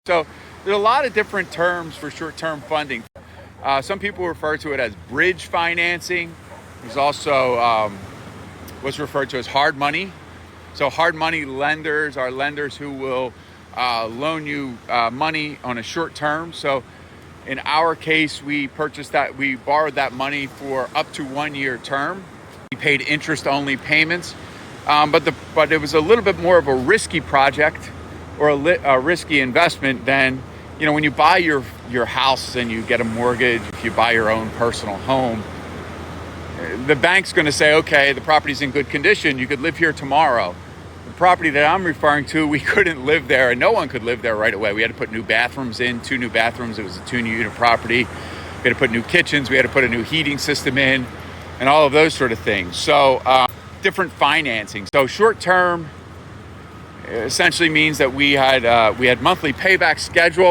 So there's a lot of different terms for short-term funding. Some people refer to it as bridge financing. There's also what's referred to as hard money. So hard money lenders are lenders who will loan you money on a short term. So in our case, we borrowed that money for up to 1 year term. We paid interest-only payments, but it was a little bit more of a risky project or a risky investment than, when you buy your house and you get a mortgage. If you buy your own personal home, the bank's going to say, okay, the property's in good condition, you could live here tomorrow. The property that I'm referring to, we couldn't live there, and no one could live there right away. We had to put new bathrooms in, 2 new bathrooms. It was a 2-unit property. We had to put new kitchens. We had to put a new heating system in, and all of those sort of things. So different financing. So short term essentially means that we had monthly payback schedule.